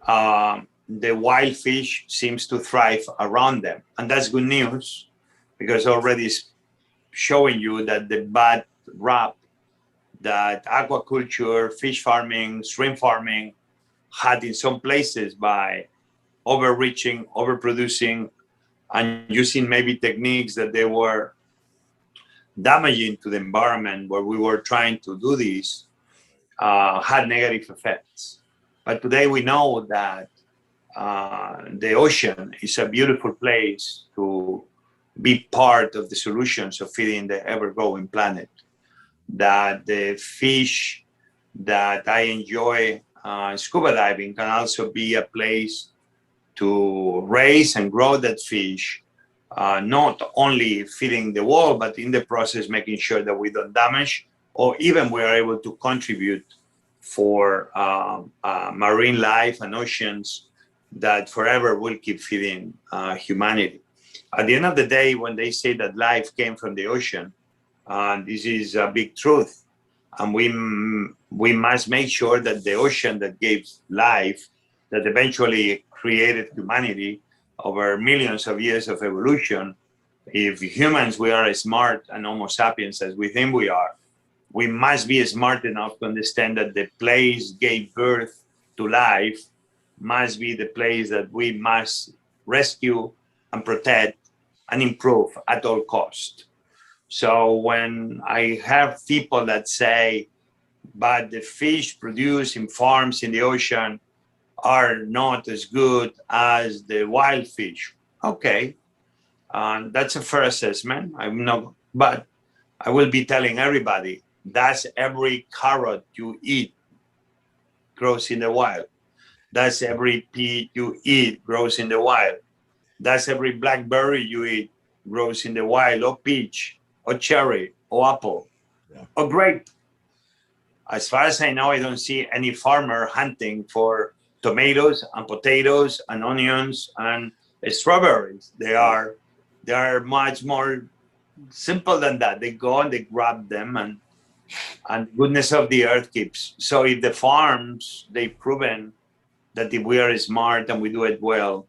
The wild fish seems to thrive around them. And that's good news, because already it's showing you that the bad rap that aquaculture, fish farming, shrimp farming had in some places by overreaching, overproducing, and using maybe techniques that they were damaging to the environment where we were trying to do this had negative effects. But today we know that the ocean is a beautiful place to be part of the solutions of feeding the ever-growing planet. That the fish that I enjoy scuba diving can also be a place to raise and grow that fish, not only feeding the world, but in the process making sure that we don't damage, or even we are able to contribute for marine life and oceans that forever will keep feeding humanity. At the end of the day, when they say that life came from the ocean, this is a big truth. And we must make sure that the ocean that gave life, that eventually created humanity over millions of years of evolution, if humans, we are as smart and Homo sapiens as we think we are, we must be smart enough to understand that the place gave birth to life must be the place that we must rescue and protect and improve at all cost. So when I have people that say, but the fish produced in farms in the ocean are not as good as the wild fish. Okay, that's a fair assessment. I'm not, but I will be telling everybody that's every carrot you eat grows in the wild. That's every pea you eat grows in the wild. That's every blackberry you eat grows in the wild, or peach, or cherry, or apple, or grape. As far as I know, I don't see any farmer hunting for tomatoes and potatoes and onions and strawberries. They are much more simple than that. They go and they grab them, and goodness of the earth keeps. So if the farms, they've proven that if we are smart and we do it well,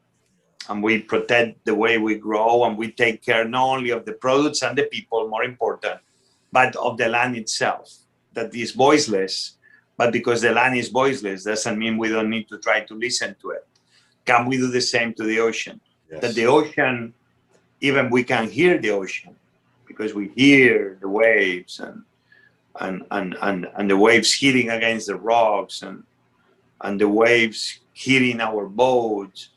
and we protect the way we grow, and we take care not only of the products and the people, more important, but of the land itself, that is voiceless. But because the land is voiceless doesn't mean we don't need to try to listen to it. Can we do the same to the ocean? Yes. That the ocean, even we can hear the ocean, because we hear the waves and the waves hitting against the rocks, and the waves hitting our boats.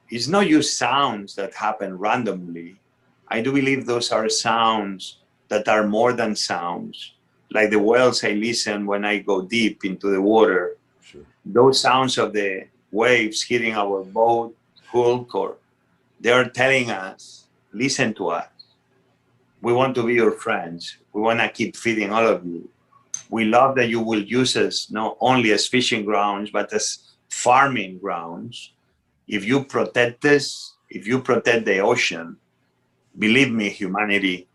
It's not just sounds that happen randomly. I do believe those are sounds that are more than sounds. Like the whales I listen when I go deep into the water. Sure. Those sounds of the waves hitting our boat, hulk, or they're telling us, listen to us. We want to be your friends. We want to keep feeding all of you. We love that you will use us not only as fishing grounds, but as farming grounds. If you protect this, if you protect the ocean, believe me, humanity,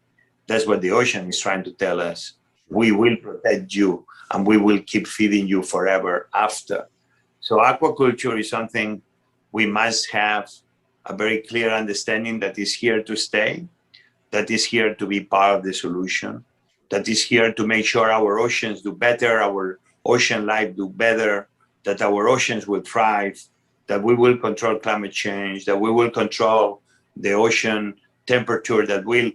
that's what the ocean is trying to tell us. We will protect you, and we will keep feeding you forever after. So aquaculture is something we must have a very clear understanding that is here to stay, that is here to be part of the solution, that is here to make sure our oceans do better, our ocean life do better, that our oceans will thrive, that we will control climate change, that we will control the ocean temperature, that will,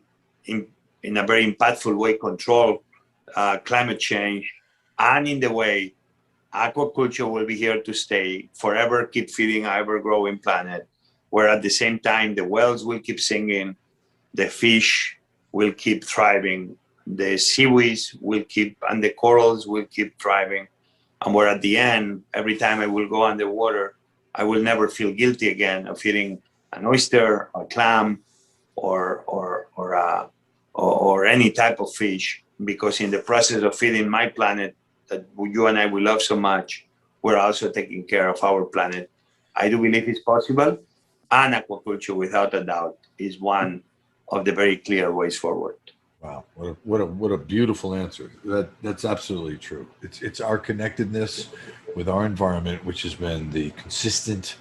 in a very impactful way, control climate change. And in the way, aquaculture will be here to stay, forever keep feeding our ever-growing planet, where at the same time, the whales will keep singing, the fish will keep thriving, the seaweeds will keep, and the corals will keep thriving. And where at the end, every time I will go underwater, I will never feel guilty again of eating an oyster, a clam, or any type of fish, because in the process of feeding my planet that you and I will love so much, we're also taking care of our planet. I do believe it's possible, and aquaculture, without a doubt, is one of the very clear ways forward. Wow, what a beautiful answer. That's absolutely true. It's our connectedness with our environment, which has been the consistent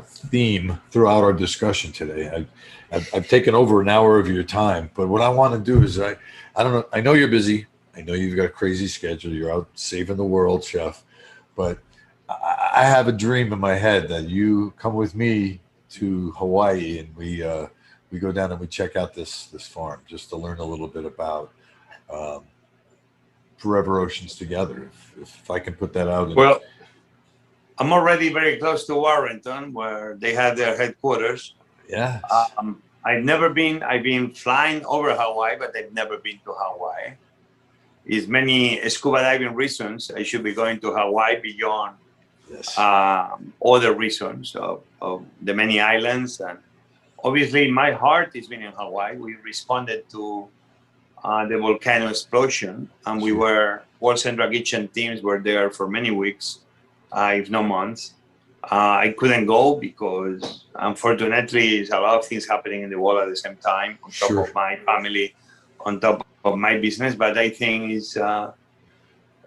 theme throughout our discussion today. I've taken over an hour of your time, but what I want to do is I don't know. I know you're busy. I know you've got a crazy schedule. You're out saving the world, chef. But I have a dream in my head that you come with me to Hawaii and we go down and we check out this farm just to learn a little bit about Forever Oceans together. If I can put that out. Well, I'm already very close to Warrenton, where they have their headquarters. Yes. I've been flying over Hawaii, but I've never been to Hawaii. Is many scuba diving reasons I should be going to Hawaii beyond other reasons of the many islands. And obviously my heart has been in Hawaii. We responded to the volcano explosion, and we were, World Central Kitchen teams were there for many weeks, if not months. I couldn't go because unfortunately there's a lot of things happening in the world at the same time, on top of my family, on top of my business. But I think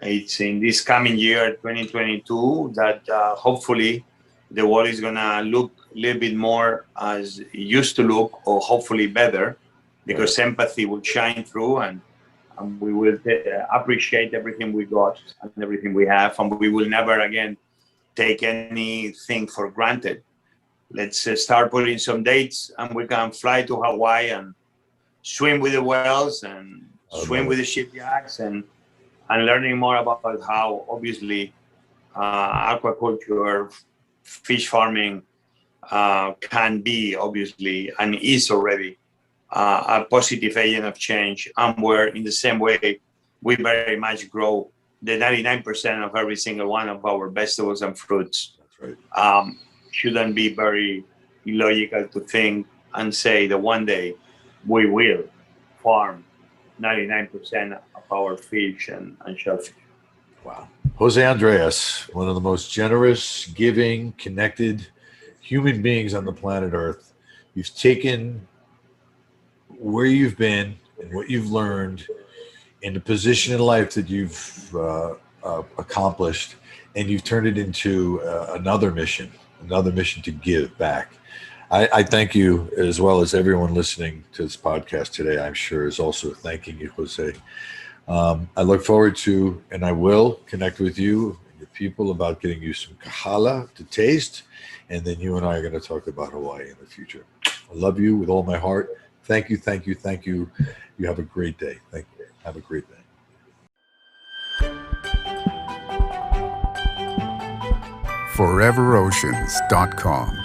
it's in this coming year, 2022, that hopefully the world is gonna look a little bit more as it used to look, or hopefully better, because empathy will shine through, and we will appreciate everything we got and everything we have, and we will never again take anything for granted. Let's start putting some dates, and we can fly to Hawaii and swim with the whales and swim with the shipyards, and learning more about how obviously aquaculture, fish farming can be obviously, and is already, a positive agent of change, and where in the same way we very much grow the 99% of every single one of our vegetables and fruits. That's right. Shouldn't be very illogical to think and say that one day we will farm 99% of our fish and shellfish. Wow. José Andrés, one of the most generous, giving, connected human beings on the planet Earth. You've taken where you've been and what you've learned in the position in life that you've accomplished, and you've turned it into another mission to give back. I thank you, as well as everyone listening to this podcast today, I'm sure is also thanking you, José. I look forward to, and I will connect with you and your people about getting you some Kahala to taste, and then you and I are going to talk about Hawaii in the future. I love you with all my heart. Thank you, thank you, thank you. You have a great day. Thank you. Have a great day. foreveroceans.com